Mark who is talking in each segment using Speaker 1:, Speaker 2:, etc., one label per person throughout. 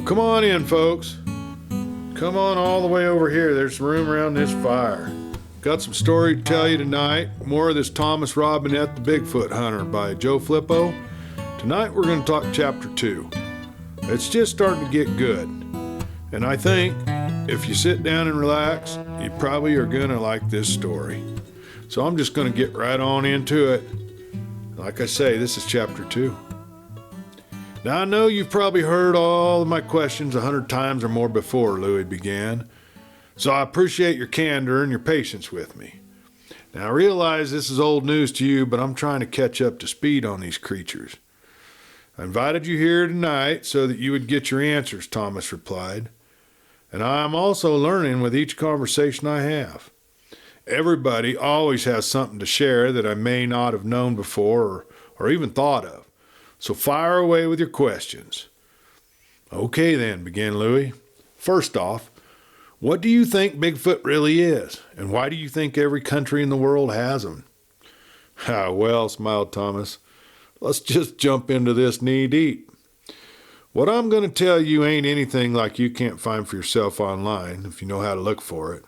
Speaker 1: Come on in, folks. Come on all the way over here. There's room around this fire. Got some story to tell you tonight. More of this Thomas Robinette, the Bigfoot Hunter by Joe Flippo. Tonight we're going to talk chapter 2. It's just starting to get good. And I think if you sit down and relax, you probably are going to like this story. So I'm just going to get right on into it. Like I say, this is chapter 2. Now I know you've probably heard all of my questions 100 times or more before, Louis began. So I appreciate your candor and your patience with me. Now I realize this is old news to you, but I'm trying to catch up to speed on these creatures. I invited you here tonight so that you would get your answers, Thomas replied. And I am also learning with each conversation I have. Everybody always has something to share that I may not have known before or even thought of. So fire away with your questions. Okay then, began Louis. First off, what do you think Bigfoot really is? And why do you think every country in the world has them? Well, smiled Thomas. Let's just jump into this knee deep. What I'm going to tell you ain't anything like you can't find for yourself online if you know how to look for it.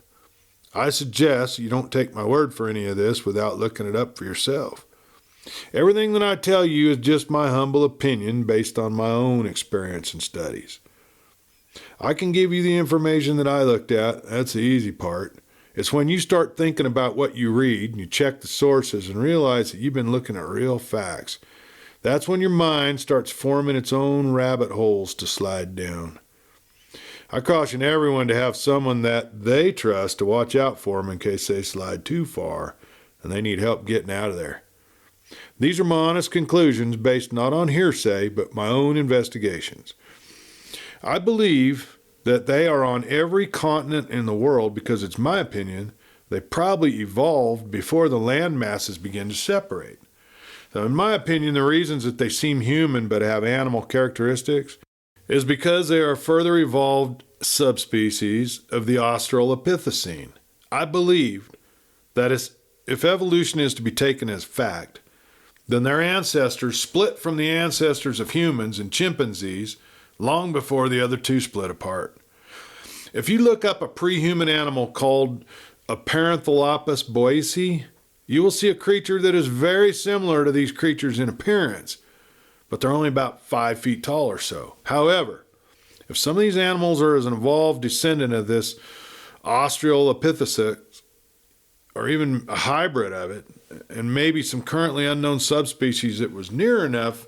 Speaker 1: I suggest you don't take my word for any of this without looking it up for yourself. Everything that I tell you is just my humble opinion based on my own experience and studies. I can give you the information that I looked at. That's the easy part. It's when you start thinking about what you read and you check the sources and realize that you've been looking at real facts. That's when your mind starts forming its own rabbit holes to slide down. I caution everyone to have someone that they trust to watch out for them in case they slide too far and they need help getting out of there. These are my honest conclusions based not on hearsay, but my own investigations. I believe that they are on every continent in the world because it's my opinion they probably evolved before the land masses began to separate. So in my opinion, the reasons that they seem human but have animal characteristics is because they are a further evolved subspecies of the Australopithecine. I believe that if evolution is to be taken as fact, then their ancestors split from the ancestors of humans and chimpanzees long before the other two split apart. If you look up a pre-human animal called a Paranthropus boisei, you will see a creature that is very similar to these creatures in appearance, but they're only about 5 feet tall or so. However, if some of these animals are as an evolved descendant of this Australopithecus, or even a hybrid of it, and maybe some currently unknown subspecies that was near enough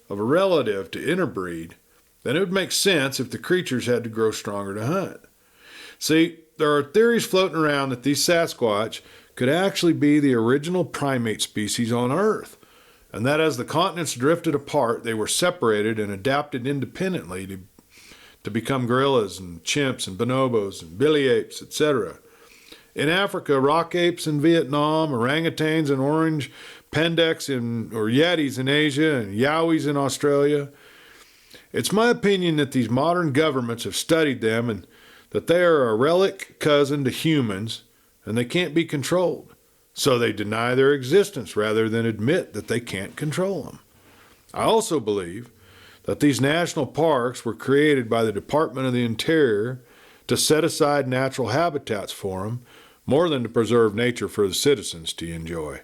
Speaker 1: of a relative to interbreed, then it would make sense if the creatures had to grow stronger to hunt. See, there are theories floating around that these Sasquatch could actually be the original primate species on Earth, and that as the continents drifted apart, they were separated and adapted independently to become gorillas and chimps and bonobos and billy apes, etc. In Africa, rock apes in Vietnam, orangutans and orange pendeks or yetis in Asia, and yowies in Australia. It's my opinion that these modern governments have studied them and that they are a relic cousin to humans and they can't be controlled. So they deny their existence rather than admit that they can't control them. I also believe that these national parks were created by the Department of the Interior to set aside natural habitats for them, more than to preserve nature for the citizens to enjoy.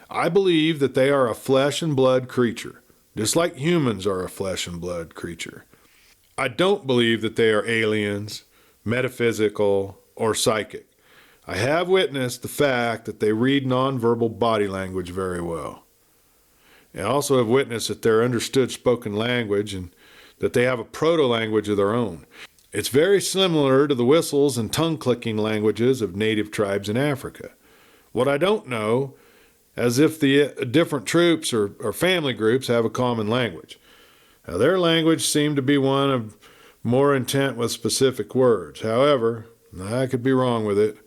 Speaker 1: I believe that they are a flesh and blood creature, just like humans are a flesh and blood creature. I don't believe that they are aliens, metaphysical, or psychic. I have witnessed the fact that they read nonverbal body language very well. I also have witnessed that they're understood spoken language and that they have a proto-language of their own. It's very similar to the whistles and tongue-clicking languages of native tribes in Africa. What I don't know is if the different troops or family groups have a common language. Now, their language seemed to be one of more intent with specific words. However, I could be wrong with it.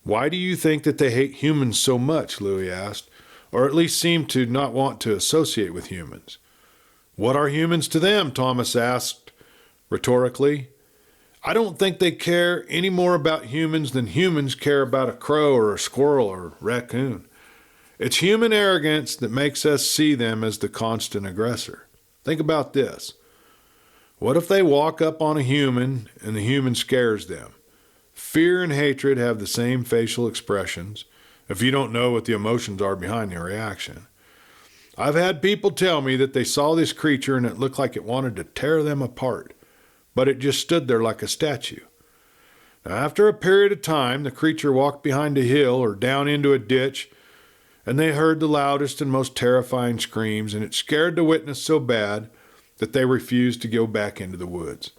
Speaker 1: Why do you think that they hate humans so much, Louis asked, or at least seem to not want to associate with humans? What are humans to them? Thomas asked rhetorically. I don't think they care any more about humans than humans care about a crow or a squirrel or a raccoon. It's human arrogance that makes us see them as the constant aggressor. Think about this. What if they walk up on a human and the human scares them? Fear and hatred have the same facial expressions if you don't know what the emotions are behind the reaction. I've had people tell me that they saw this creature and it looked like it wanted to tear them apart, but it just stood there like a statue. Now, after a period of time, the creature walked behind a hill or down into a ditch, and they heard the loudest and most terrifying screams, and it scared the witness so bad that they refused to go back into the woods.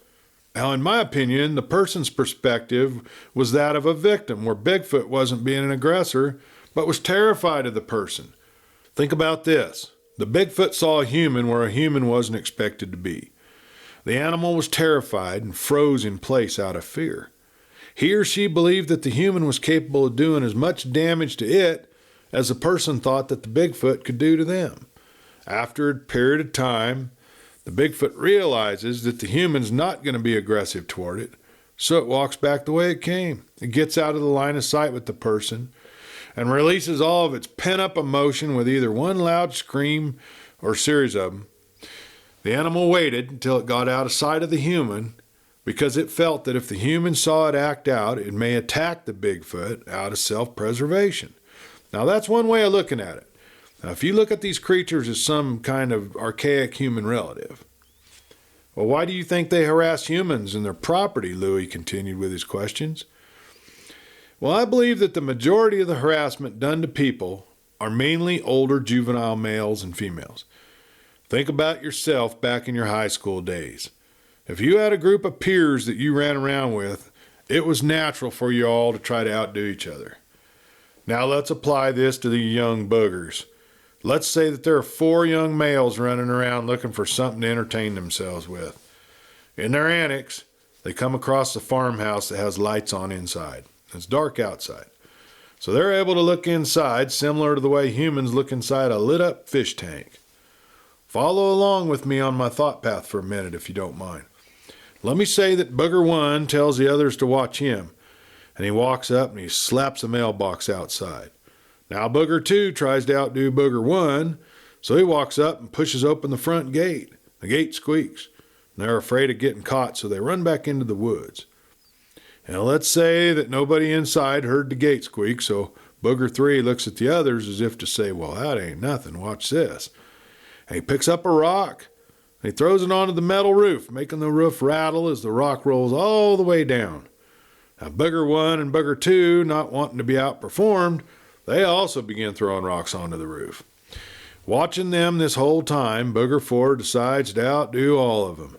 Speaker 1: Now, in my opinion, the person's perspective was that of a victim, where Bigfoot wasn't being an aggressor, but was terrified of the person. Think about this. The Bigfoot saw a human where a human wasn't expected to be. The animal was terrified and froze in place out of fear. He or she believed that the human was capable of doing as much damage to it as the person thought that the Bigfoot could do to them. After a period of time, the Bigfoot realizes that the human's not going to be aggressive toward it, so it walks back the way it came. It gets out of the line of sight with the person and releases all of its pent-up emotion with either one loud scream or a series of them. The animal waited until it got out of sight of the human because it felt that if the human saw it act out, it may attack the Bigfoot out of self-preservation. Now, that's one way of looking at it. Now, if you look at these creatures as some kind of archaic human relative, well, why do you think they harass humans and their property? Louis continued with his questions. Well, I believe that the majority of the harassment done to people are mainly older juvenile males and females. Think about yourself back in your high school days. If you had a group of peers that you ran around with, it was natural for you all to try to outdo each other. Now let's apply this to the young boogers. Let's say that there are 4 young males running around looking for something to entertain themselves with. In their annex, they come across a farmhouse that has lights on inside. It's dark outside. So they're able to look inside similar to the way humans look inside a lit-up fish tank. Follow along with me on my thought path for a minute if you don't mind. Let me say that Booger 1 tells the others to watch him, and he walks up and he slaps a mailbox outside. Now Booger 2 tries to outdo Booger 1, so he walks up and pushes open the front gate. The gate squeaks, and they're afraid of getting caught, so they run back into the woods. Now let's say that nobody inside heard the gate squeak, so Booger 3 looks at the others as if to say, well, that ain't nothing, watch this. And he picks up a rock, and he throws it onto the metal roof, making the roof rattle as the rock rolls all the way down. Now Booger 1 and Booger 2, not wanting to be outperformed, they also begin throwing rocks onto the roof. Watching them this whole time, Booger 4 decides to outdo all of them.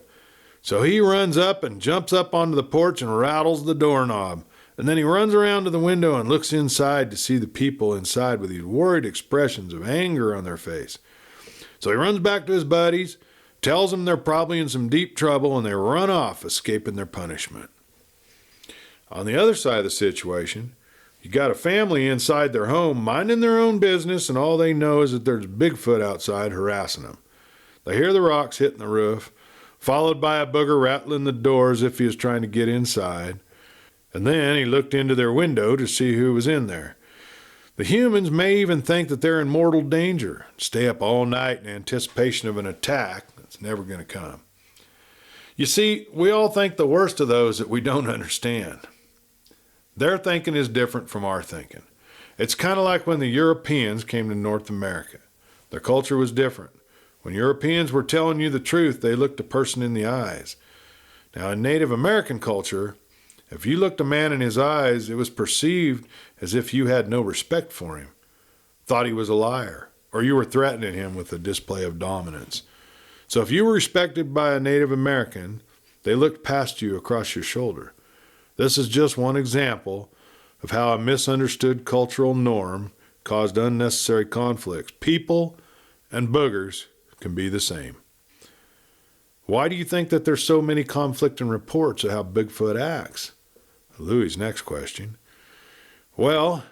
Speaker 1: So he runs up and jumps up onto the porch and rattles the doorknob. And then he runs around to the window and looks inside to see the people inside with these worried expressions of anger on their face. So he runs back to his buddies, tells them they're probably in some deep trouble, and they run off, escaping their punishment. On the other side of the situation, you got a family inside their home minding their own business, and all they know is that there's Bigfoot outside harassing them. They hear the rocks hitting the roof, followed by a booger rattling the door as if he was trying to get inside. And then he looked into their window to see who was in there. The humans may even think that they're in mortal danger, stay up all night in anticipation of an attack that's never going to come. You see, we all think the worst of those that we don't understand. Their thinking is different from our thinking. It's kind of like when the Europeans came to North America. Their culture was different. When Europeans were telling you the truth, they looked a person in the eyes. Now, in Native American culture, if you looked a man in his eyes, it was perceived as if you had no respect for him, thought he was a liar, or you were threatening him with a display of dominance. So if you were respected by a Native American, they looked past you across your shoulder. This is just one example of how a misunderstood cultural norm caused unnecessary conflicts. People and boogers can be the same. Why do you think that there's so many conflicting reports of how Bigfoot acts? Louis' next question. Well,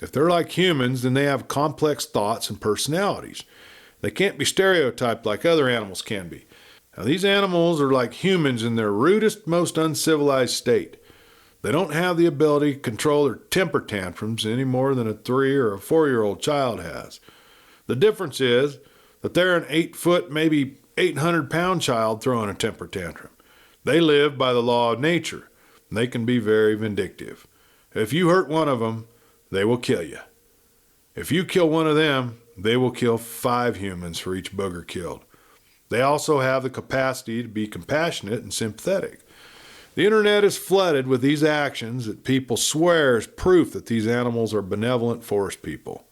Speaker 1: if they're like humans, then they have complex thoughts and personalities. They can't be stereotyped like other animals can be. Now, these animals are like humans in their rudest, most uncivilized state. They don't have the ability to control their temper tantrums any more than a 3 or a 4-year-old child has. The difference is that they're an 8-foot, maybe 800-pound child throwing a temper tantrum. They live by the law of nature, and they can be very vindictive. If you hurt one of them, they will kill you. If you kill one of them, they will kill 5 humans for each booger killed. They also have the capacity to be compassionate and sympathetic. The internet is flooded with these actions that people swear is proof that these animals are benevolent forest people.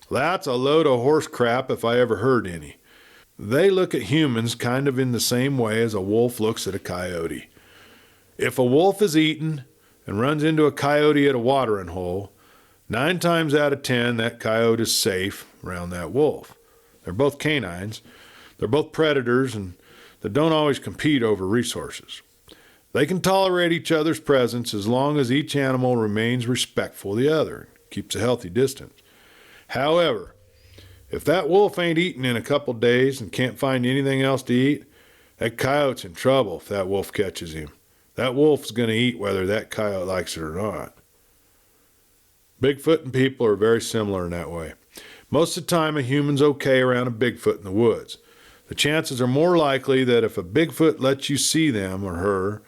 Speaker 1: That's a load of horse crap if I ever heard any. They look at humans kind of in the same way as a wolf looks at a coyote. If a wolf is eaten and runs into a coyote at a watering hole, 9 times out of 10 that coyote is safe around that wolf. They're both canines. They're both predators, and they don't always compete over resources. They can tolerate each other's presence as long as each animal remains respectful of the other and keeps a healthy distance. However, if that wolf ain't eaten in a couple days and can't find anything else to eat, that coyote's in trouble if that wolf catches him. That wolf's going to eat whether that coyote likes it or not. Bigfoot and people are very similar in that way. Most of the time, a human's okay around a Bigfoot in the woods. The chances are more likely that if a Bigfoot lets you see them or her,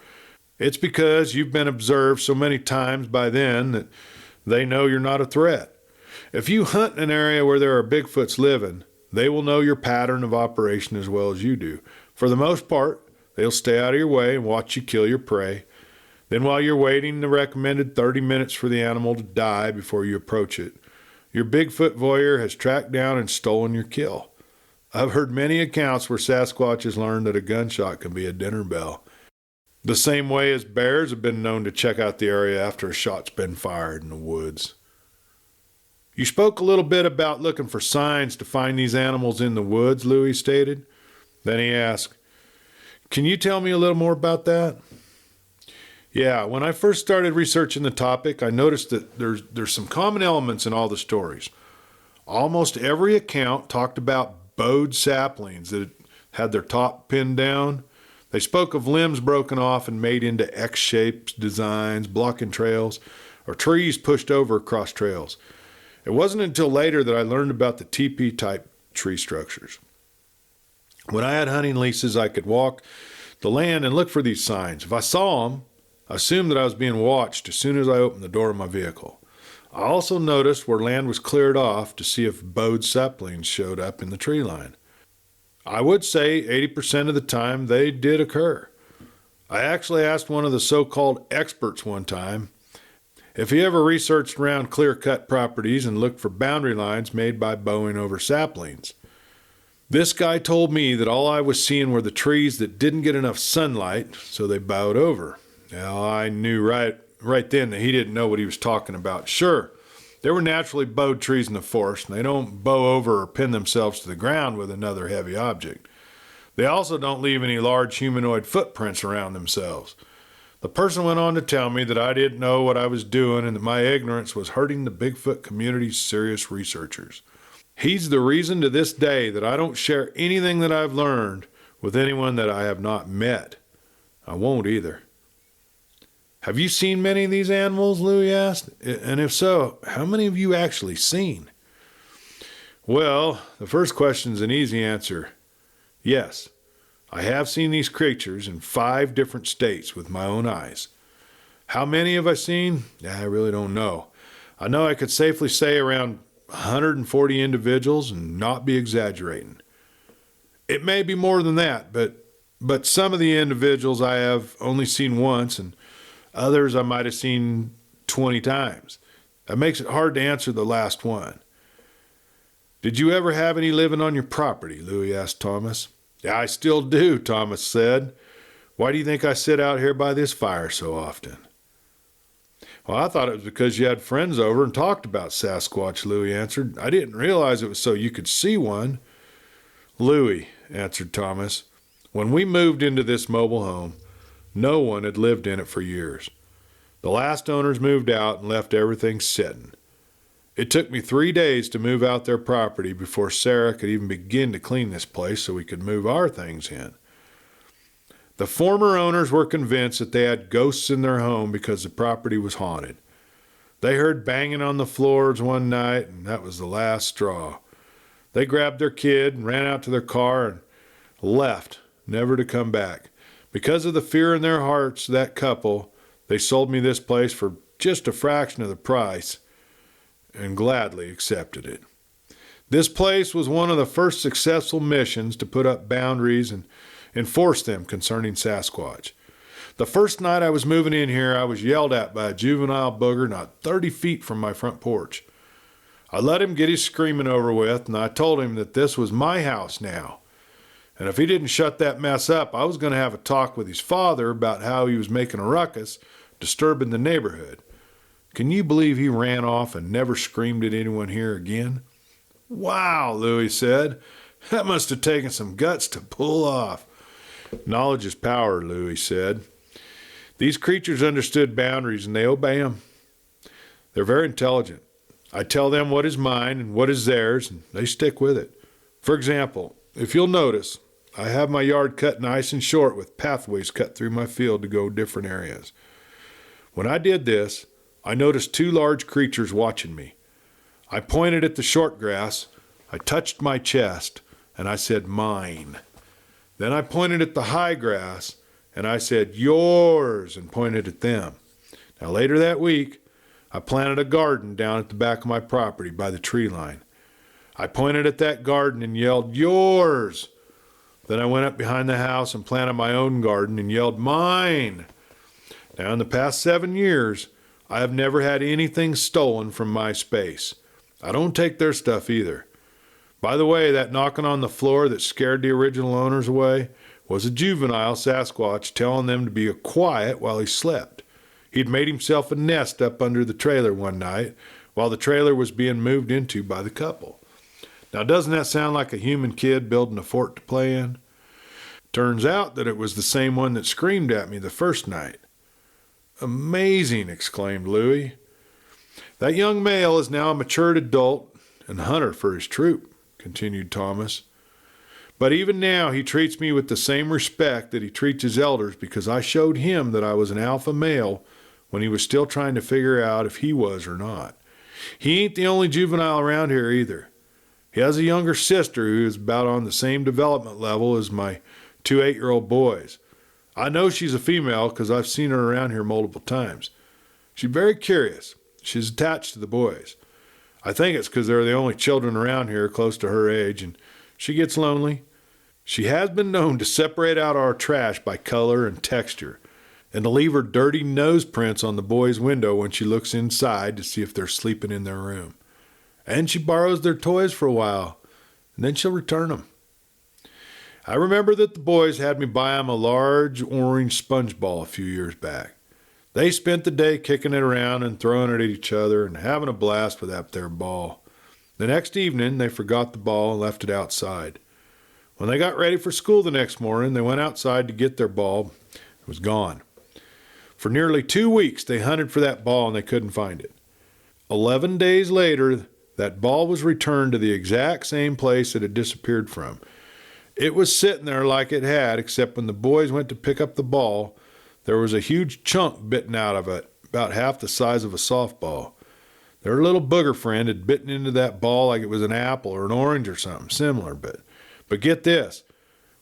Speaker 1: it's because you've been observed so many times by then that they know you're not a threat. If you hunt in an area where there are Bigfoots living, they will know your pattern of operation as well as you do. For the most part, they'll stay out of your way and watch you kill your prey. Then while you're waiting the recommended 30 minutes for the animal to die before you approach it, your Bigfoot voyeur has tracked down and stolen your kill. I've heard many accounts where Sasquatches learned that a gunshot can be a dinner bell. The same way as bears have been known to check out the area after a shot's been fired in the woods. You spoke a little bit about looking for signs to find these animals in the woods, Louis stated. Then he asked, "Can you tell me a little more about that?" Yeah, when I first started researching the topic, I noticed that there's some common elements in all the stories. Almost every account talked about bowed saplings that had their top pinned down. They spoke of limbs broken off and made into X-shaped designs, blocking trails, or trees pushed over across trails. It wasn't until later that I learned about the teepee-type tree structures. When I had hunting leases, I could walk the land and look for these signs. If I saw them, I assumed that I was being watched as soon as I opened the door of my vehicle. I also noticed where land was cleared off to see if bowed saplings showed up in the tree line. I would say 80% of the time they did occur. I actually asked one of the so-called experts one time if he ever researched around clear-cut properties and looked for boundary lines made by bowing over saplings. This guy told me that all I was seeing were the trees that didn't get enough sunlight, so they bowed over. Now, I knew right then that he didn't know what he was talking about. Sure, there were naturally bowed trees in the forest, and they don't bow over or pin themselves to the ground with another heavy object. They also don't leave any large humanoid footprints around themselves. The person went on to tell me that I didn't know what I was doing and that my ignorance was hurting the Bigfoot community's serious researchers. He's the reason to this day that I don't share anything that I've learned with anyone that I have not met. I won't either. Have you seen many of these animals? Louis asked. And if so, how many have you actually seen? Well, the first question's an easy answer. Yes, I have seen these creatures in 5 different states with my own eyes. How many have I seen? I really don't know. I know I could safely say around 140 individuals and not be exaggerating. It may be more than that, but some of the individuals I have only seen once, and others I might have seen 20 times. That makes it hard to answer the last one. Did you ever have any living on your property? Louis asked Thomas. Yeah, I still do, Thomas said. Why do you think I sit out here by this fire so often? Well, I thought it was because you had friends over and talked about Sasquatch, Louis answered. I didn't realize it was so you could see one. Louis, answered Thomas, when we moved into this mobile home, no one had lived in it for years. The last owners moved out and left everything sitting. It took me 3 days to move out their property before Sarah could even begin to clean this place so we could move our things in. The former owners were convinced that they had ghosts in their home because the property was haunted. They heard banging on the floors one night, and that was the last straw. They grabbed their kid and ran out to their car and left, never to come back. Because of the fear in their hearts, that couple, they sold me this place for just a fraction of the price and gladly accepted it. This place was one of the first successful missions to put up boundaries and enforce them concerning Sasquatch. The first night I was moving in here, I was yelled at by a juvenile booger not 30 feet from my front porch. I let him get his screaming over with, and I told him that this was my house now. And if he didn't shut that mess up, I was going to have a talk with his father about how he was making a ruckus, disturbing the neighborhood. Can you believe he ran off and never screamed at anyone here again? Wow, Louis said. That must have taken some guts to pull off. Knowledge is power, Louis said. These creatures understood boundaries and they obey them. They're very intelligent. I tell them what is mine and what is theirs, and they stick with it. For example, if you'll notice, I have my yard cut nice and short with pathways cut through my field to go different areas. When I did this, I noticed two large creatures watching me. I pointed at the short grass, I touched my chest, and I said, mine. Then I pointed at the high grass, and I said, yours, and pointed at them. Now later that week, I planted a garden down at the back of my property by the tree line. I pointed at that garden and yelled, yours. Then I went up behind the house and planted my own garden and yelled, mine. Now in the past 7 years, I have never had anything stolen from my space. I don't take their stuff either. By the way, that knocking on the floor that scared the original owners away was a juvenile Sasquatch telling them to be quiet while he slept. He'd made himself a nest up under the trailer one night while the trailer was being moved into by the couple. Now, doesn't that sound like a human kid building a fort to play in? Turns out that it was the same one that screamed at me the first night. Amazing, exclaimed Louis. That young male is now a matured adult and hunter for his troop, continued Thomas. But even now he treats me with the same respect that he treats his elders because I showed him that I was an alpha male when he was still trying to figure out if he was or not. He ain't the only juvenile around here either. He has a younger sister who is about on the same development level as my 2 8-year-old boys. I know she's a female because I've seen her around here multiple times. She's very curious. She's attached to the boys. I think it's because they're the only children around here close to her age, and she gets lonely. She has been known to separate out our trash by color and texture, and to leave her dirty nose prints on the boys' window when she looks inside to see if they're sleeping in their room. And she borrows their toys for a while, and then she'll return them. I remember that the boys had me buy them a large orange sponge ball a few years back. They spent the day kicking it around and throwing it at each other and having a blast with that there ball. The next evening, they forgot the ball and left it outside. When they got ready for school the next morning, they went outside to get their ball. It was gone. For nearly 2 weeks, they hunted for that ball and they couldn't find it. 11 days later, that ball was returned to the exact same place it had disappeared from. It was sitting there like it had, except when the boys went to pick up the ball, there was a huge chunk bitten out of it, about half the size of a softball. Their little booger friend had bitten into that ball like it was an apple or an orange or something similar, but get this,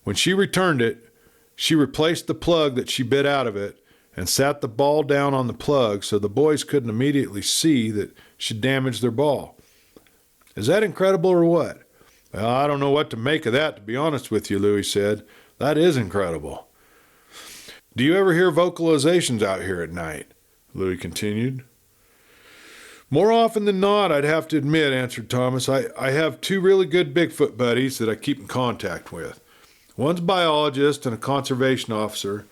Speaker 1: when she returned it, she replaced the plug that she bit out of it and sat the ball down on the plug so the boys couldn't immediately see that she'd damaged their ball. Is that incredible or what? Well, I don't know what to make of that, to be honest with you, Louis said. That is incredible. Do you ever hear vocalizations out here at night? Louis continued. More often than not, I'd have to admit, answered Thomas. I have 2 really good Bigfoot buddies that I keep in contact with. One's a biologist and a conservation officer,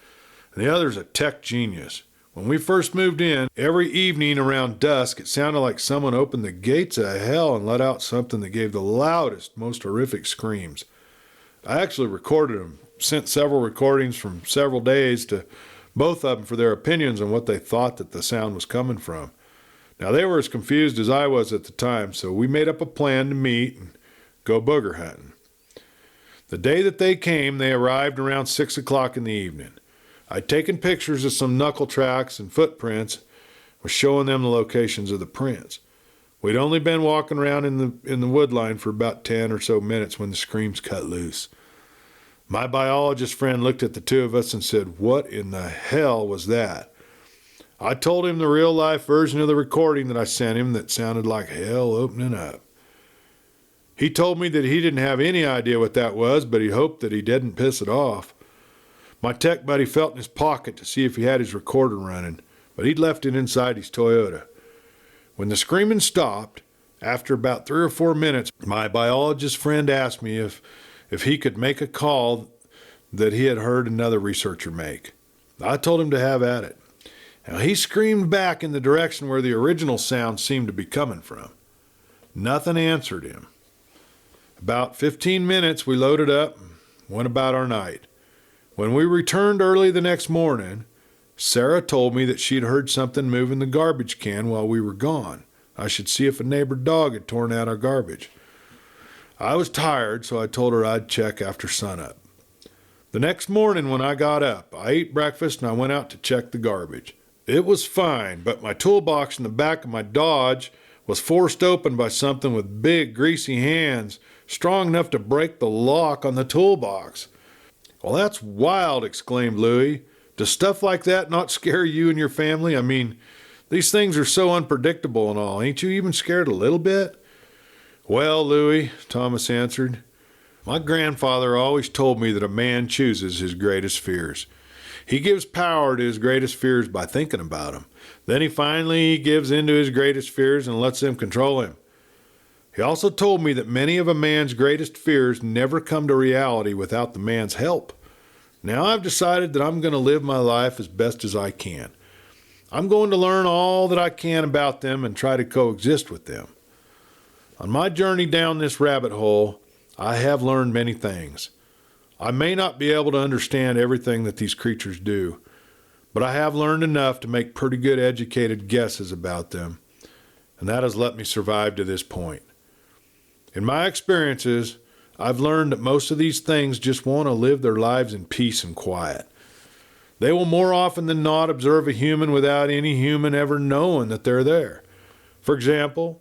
Speaker 1: and the other's a tech genius. When we first moved in, every evening around dusk, it sounded like someone opened the gates of hell and let out something that gave the loudest, most horrific screams. I actually recorded them, sent several recordings from several days to both of them for their opinions on what they thought that the sound was coming from. Now, they were as confused as I was at the time, so we made up a plan to meet and go booger hunting. The day that they came, they arrived around 6 o'clock in the evening. I'd taken pictures of some knuckle tracks and footprints, was showing them the locations of the prints. We'd only been walking around in the wood line for about 10 or so minutes when the screams cut loose. My biologist friend looked at the two of us and said, "What in the hell was that?" I told him the real-life version of the recording that I sent him that sounded like hell opening up. He told me that he didn't have any idea what that was, but he hoped that he didn't piss it off. My tech buddy felt in his pocket to see if he had his recorder running, but he'd left it inside his Toyota. When the screaming stopped, after about 3 or 4 minutes, my biologist friend asked me if he could make a call that he had heard another researcher make. I told him to have at it. Now, he screamed back in the direction where the original sound seemed to be coming from. Nothing answered him. About 15 minutes, we loaded up and went about our night. When we returned early the next morning, Sarah told me that she'd heard something move in the garbage can while we were gone. I should see if a neighbor dog had torn out our garbage. I was tired, so I told her I'd check after sunup. The next morning when I got up, I ate breakfast and I went out to check the garbage. It was fine, but my toolbox in the back of my Dodge was forced open by something with big, greasy hands, strong enough to break the lock on the toolbox. "Well, that's wild," exclaimed Louie. "Does stuff like that not scare you and your family? I mean, these things are so unpredictable and all. Ain't you even scared a little bit?" "Well, Louie," Thomas answered, "my grandfather always told me that a man chooses his greatest fears. He gives power to his greatest fears by thinking about them. Then he finally gives in to his greatest fears and lets them control him. He also told me that many of a man's greatest fears never come to reality without the man's help. Now I've decided that I'm going to live my life as best as I can. I'm going to learn all that I can about them and try to coexist with them. On my journey down this rabbit hole, I have learned many things. I may not be able to understand everything that these creatures do, but I have learned enough to make pretty good educated guesses about them, and that has let me survive to this point. In my experiences, I've learned that most of these things just want to live their lives in peace and quiet. They will more often than not observe a human without any human ever knowing that they're there. For example,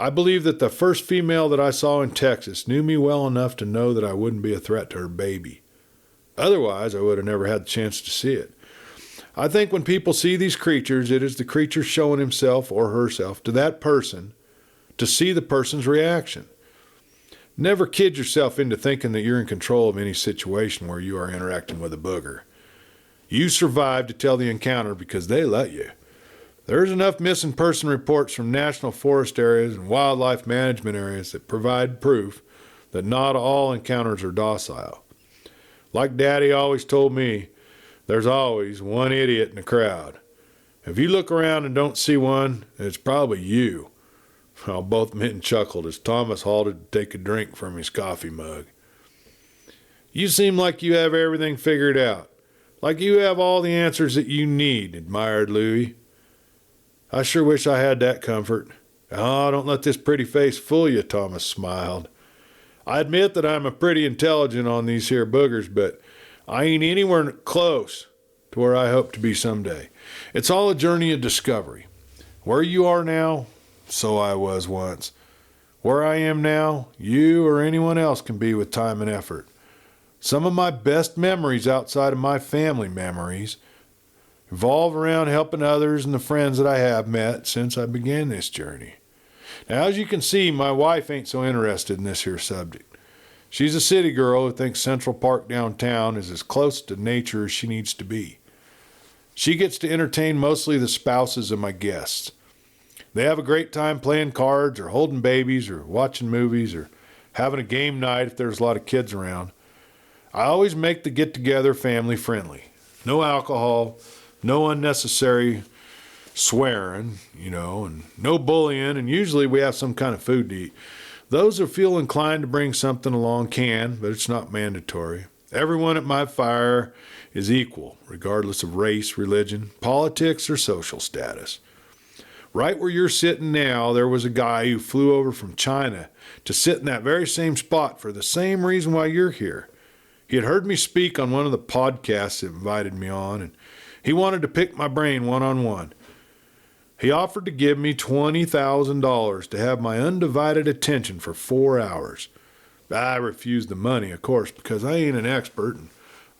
Speaker 1: I believe that the first female that I saw in Texas knew me well enough to know that I wouldn't be a threat to her baby. Otherwise, I would have never had the chance to see it. I think when people see these creatures, it is the creature showing himself or herself to that person to see the person's reaction. Never kid yourself into thinking that you're in control of any situation where you are interacting with a booger. You survived to tell the encounter because they let you. There's enough missing person reports from national forest areas and wildlife management areas that provide proof that not all encounters are docile. Like Daddy always told me, there's always one idiot in the crowd. If you look around and don't see one, it's probably you. Well, both men chuckled as Thomas halted to take a drink from his coffee mug. "You seem like you have everything figured out. Like you have all the answers that you need," admired Louie. "I sure wish I had that comfort." "Oh, don't let this pretty face fool you," Thomas smiled. "I admit that I'm a pretty intelligent on these here boogers, but I ain't anywhere close to where I hope to be someday. It's all a journey of discovery. Where you are now, so I was once. Where I am now, you or anyone else can be with time and effort. Some of my best memories outside of my family memories revolve around helping others and the friends that I have met since I began this journey. Now, as you can see, my wife ain't so interested in this here subject. She's a city girl who thinks Central Park downtown is as close to nature as she needs to be. She gets to entertain mostly the spouses of my guests. They have a great time playing cards or holding babies or watching movies or having a game night if there's a lot of kids around. I always make the get-together family friendly. No alcohol, no unnecessary swearing, and no bullying, and usually we have some kind of food to eat. Those who feel inclined to bring something along can, but it's not mandatory. Everyone at my fire is equal, regardless of race, religion, politics, or social status. Right where you're sitting now, there was a guy who flew over from China to sit in that very same spot for the same reason why you're here. He had heard me speak on one of the podcasts that invited me on, and he wanted to pick my brain one-on-one. He offered to give me $20,000 to have my undivided attention for 4 hours. I refused the money, of course, because I ain't an expert, and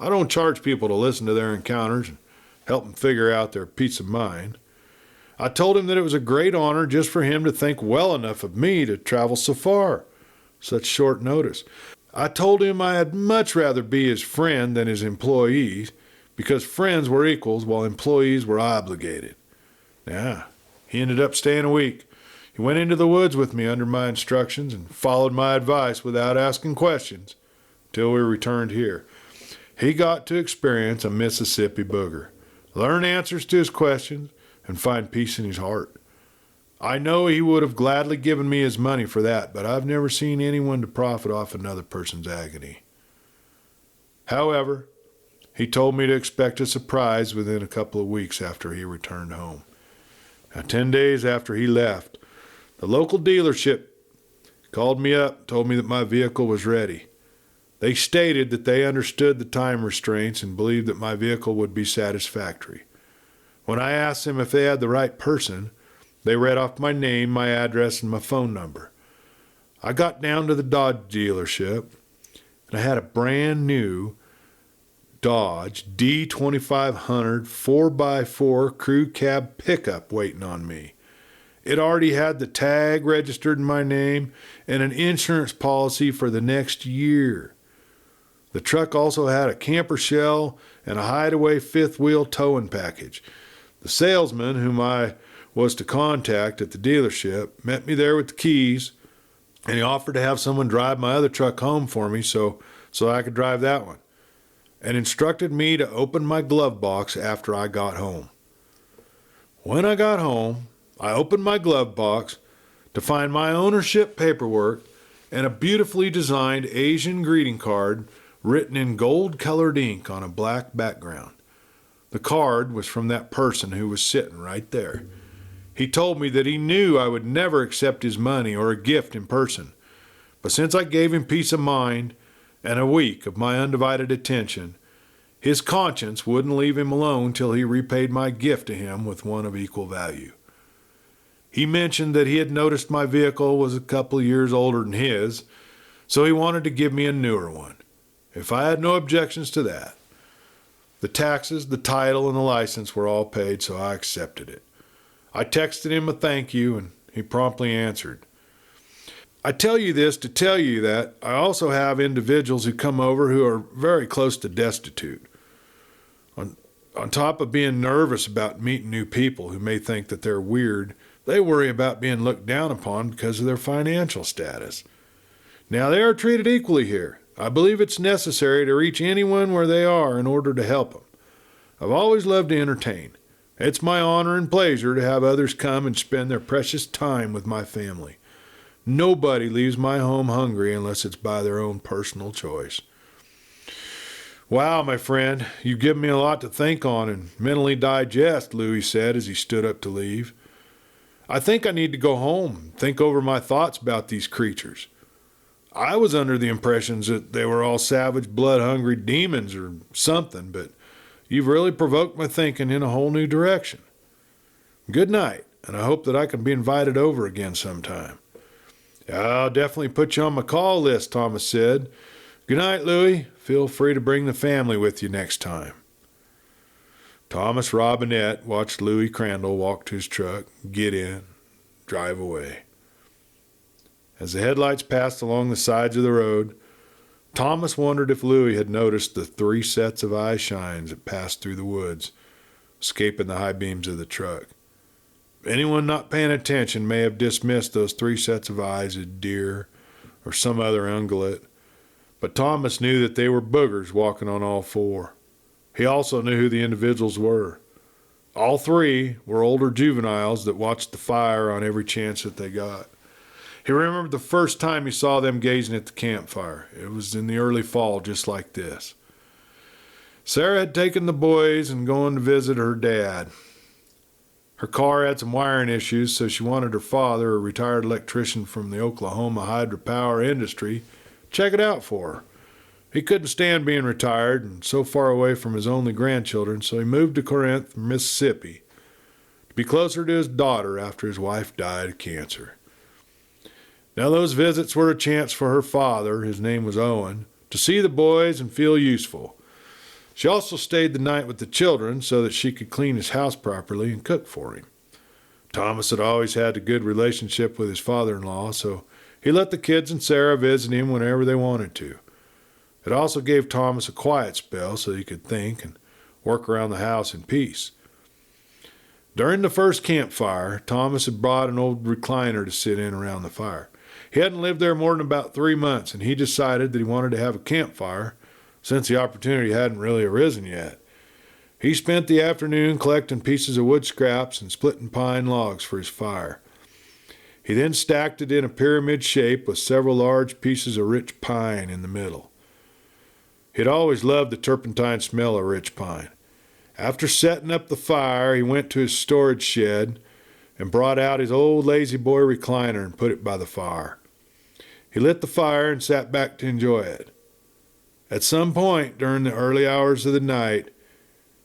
Speaker 1: I don't charge people to listen to their encounters and help them figure out their peace of mind. I told him that it was a great honor just for him to think well enough of me to travel so far, such short notice. I told him I'd much rather be his friend than his employee, because friends were equals while employees were obligated. Now, he ended up staying a week. He went into the woods with me under my instructions and followed my advice without asking questions till we returned here. He got to experience a Mississippi booger, learn answers to his questions, and find peace in his heart. I know he would have gladly given me his money for that, but I've never seen anyone to profit off another person's agony. However, he told me to expect a surprise within a couple of weeks after he returned home. Now, 10 days after he left, the local dealership called me up, told me that my vehicle was ready. They stated that they understood the time restraints and believed that my vehicle would be satisfactory. When I asked them if they had the right person, they read off my name, my address, and my phone number. I got down to the Dodge dealership, and I had a brand new Dodge D2500 4x4 crew cab pickup waiting on me. It already had the tag registered in my name and an insurance policy for the next year. The truck also had a camper shell and a hideaway fifth wheel towing package. The salesman, whom I was to contact at the dealership, met me there with the keys, and he offered to have someone drive my other truck home for me so I could drive that one, and instructed me to open my glove box after I got home. When I got home, I opened my glove box to find my ownership paperwork and a beautifully designed Asian greeting card written in gold-colored ink on a black background. The card was from that person who was sitting right there. He told me that he knew I would never accept his money or a gift in person, but since I gave him peace of mind and a week of my undivided attention, his conscience wouldn't leave him alone till he repaid my gift to him with one of equal value. He mentioned that he had noticed my vehicle was a couple of years older than his, so he wanted to give me a newer one, if I had no objections to that. The taxes, the title, and the license were all paid, so I accepted it. I texted him a thank you, and he promptly answered. I tell you this to tell you that I also have individuals who come over who are very close to destitute. On top of being nervous about meeting new people who may think that they're weird, they worry about being looked down upon because of their financial status. Now, they are treated equally here. I believe it's necessary to reach anyone where they are in order to help them. I've always loved to entertain. It's my honor and pleasure to have others come and spend their precious time with my family. Nobody leaves my home hungry unless it's by their own personal choice. Wow, my friend, you've given me a lot to think on and mentally digest, Louis said as he stood up to leave. I think I need to go home and think over my thoughts about these creatures. I was under the impressions that they were all savage, blood-hungry demons or something, but you've really provoked my thinking in a whole new direction. Good night, and I hope that I can be invited over again sometime. I'll definitely put you on my call list, Thomas said. Good night, Louis. Feel free to bring the family with you next time. Thomas Robinette watched Louis Crandall walk to his truck, get in, drive away. As the headlights passed along the sides of the road, Thomas wondered if Louis had noticed the 3 sets of eye shines that passed through the woods, escaping the high beams of the truck. Anyone not paying attention may have dismissed those 3 sets of eyes as deer or some other ungulate, but Thomas knew that they were boogers walking on all 4. He also knew who the individuals were. All 3 were older juveniles that watched the fire on every chance that they got. He remembered the first time he saw them gazing at the campfire. It was in the early fall, just like this. Sarah had taken the boys and gone to visit her dad. Her car had some wiring issues, so she wanted her father, a retired electrician from the Oklahoma hydropower industry, to check it out for her. He couldn't stand being retired and so far away from his only grandchildren, so he moved to Corinth, Mississippi, to be closer to his daughter after his wife died of cancer. Now those visits were a chance for her father, his name was Owen, to see the boys and feel useful. She also stayed the night with the children so that she could clean his house properly and cook for him. Thomas had always had a good relationship with his father-in-law, so he let the kids and Sarah visit him whenever they wanted to. It also gave Thomas a quiet spell so he could think and work around the house in peace. During the first campfire, Thomas had brought an old recliner to sit in around the fire. He hadn't lived there more than about 3 months, and he decided that he wanted to have a campfire since the opportunity hadn't really arisen yet. He spent the afternoon collecting pieces of wood scraps and splitting pine logs for his fire. He then stacked it in a pyramid shape with several large pieces of rich pine in the middle. He'd always loved the turpentine smell of rich pine. After setting up the fire, he went to his storage shed and brought out his old lazy boy recliner and put it by the fire. He lit the fire and sat back to enjoy it. At some point during the early hours of the night,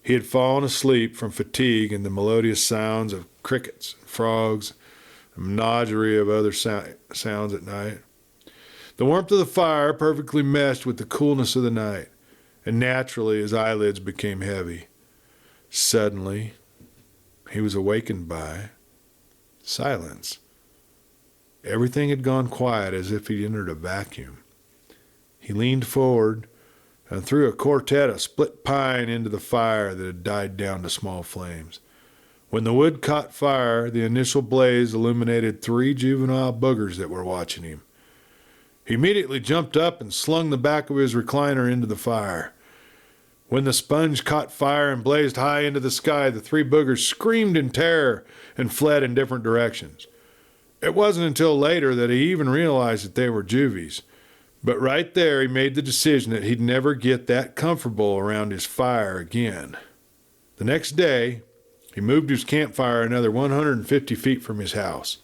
Speaker 1: he had fallen asleep from fatigue and the melodious sounds of crickets, frogs, and a menagerie of other sounds at night. The warmth of the fire perfectly meshed with the coolness of the night, and naturally his eyelids became heavy. Suddenly, he was awakened by silence. Everything had gone quiet as if he'd entered a vacuum. He leaned forward and threw a quartet of split pine into the fire that had died down to small flames. When the wood caught fire, the initial blaze illuminated 3 juvenile boogers that were watching him. He immediately jumped up and slung the back of his recliner into the fire. When the sponge caught fire and blazed high into the sky, the 3 boogers screamed in terror and fled in different directions. It wasn't until later that he even realized that they were juvies. But right there he made the decision that he'd never get that comfortable around his fire again. The next day, he moved his campfire another 150 feet from his house.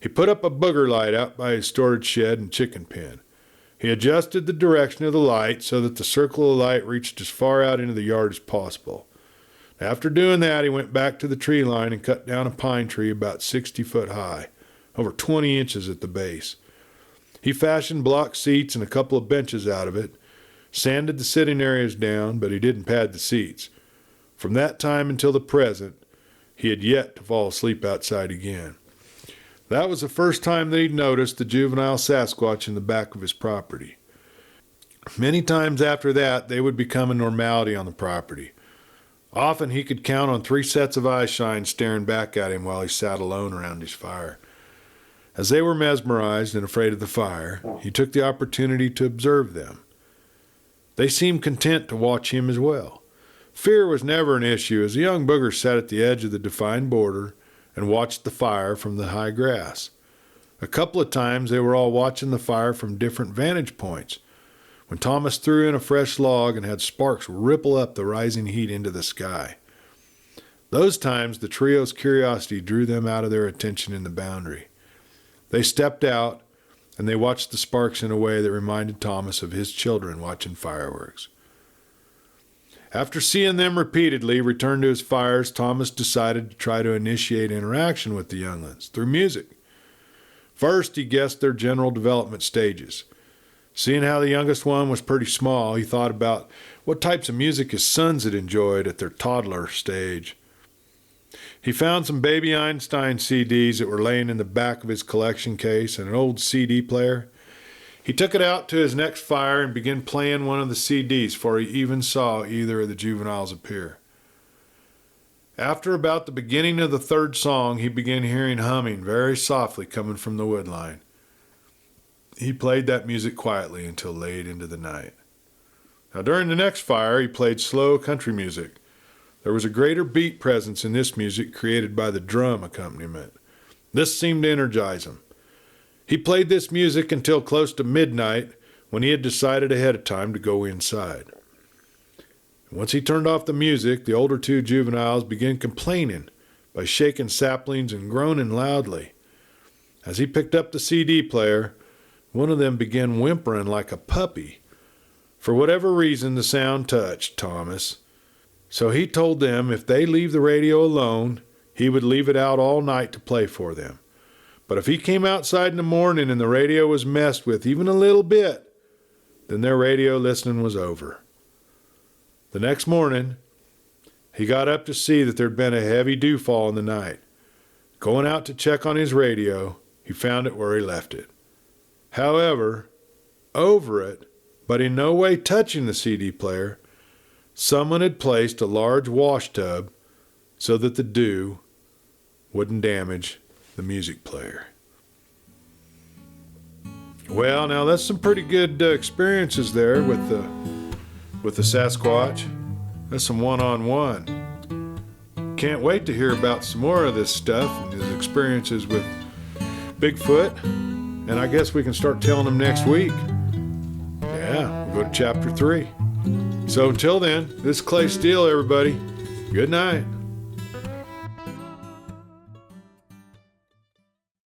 Speaker 1: He put up a booger light out by his storage shed and chicken pen. He adjusted the direction of the light so that the circle of light reached as far out into the yard as possible. After doing that, he went back to the tree line and cut down a pine tree about 60 foot high, over 20 inches at the base. He fashioned block seats and a couple of benches out of it, sanded the sitting areas down, but he didn't pad the seats. From that time until the present, he had yet to fall asleep outside again. That was the first time that he'd noticed the juvenile Sasquatch in the back of his property. Many times after that, they would become a normality on the property. Often he could count on 3 sets of eye shines staring back at him while he sat alone around his fire. As they were mesmerized and afraid of the fire, he took the opportunity to observe them. They seemed content to watch him as well. Fear was never an issue as the young boogers sat at the edge of the defined border and watched the fire from the high grass. A couple of times they were all watching the fire from different vantage points, when Thomas threw in a fresh log and had sparks ripple up the rising heat into the sky. Those times the trio's curiosity drew them out of their attention in the boundary. They stepped out and they watched the sparks in a way that reminded Thomas of his children watching fireworks. After seeing them repeatedly return to his fires, Thomas decided to try to initiate interaction with the younglings through music. First, he guessed their general development stages. Seeing how the youngest one was pretty small, he thought about what types of music his sons had enjoyed at their toddler stage. He found some Baby Einstein CDs that were laying in the back of his collection case and an old CD player. He took it out to his next fire and began playing one of the CDs before he even saw either of the juveniles appear. After about the beginning of the 3rd song, he began hearing humming very softly coming from the woodline. He played that music quietly until late into the night. Now during the next fire, he played slow country music. There was a greater beat presence in this music created by the drum accompaniment. This seemed to energize him. He played this music until close to midnight when he had decided ahead of time to go inside. Once he turned off the music, the older 2 juveniles began complaining by shaking saplings and groaning loudly. As he picked up the CD player, one of them began whimpering like a puppy. For whatever reason, the sound touched Thomas. So he told them if they leave the radio alone, he would leave it out all night to play for them. But if he came outside in the morning and the radio was messed with even a little bit, then their radio listening was over. The next morning, he got up to see that there'd been a heavy dewfall in the night. Going out to check on his radio, he found it where he left it. However, over it, but in no way touching the CD player, someone had placed a large wash tub so that the dew wouldn't damage the music player. Well, now that's some pretty good experiences there with the Sasquatch. That's some one-on-one. Can't wait to hear about some more of this stuff and his experiences with Bigfoot. And I guess we can start telling them next week. Yeah, we'll go to chapter 3. So until then, this is Clay Steele, everybody. Good night.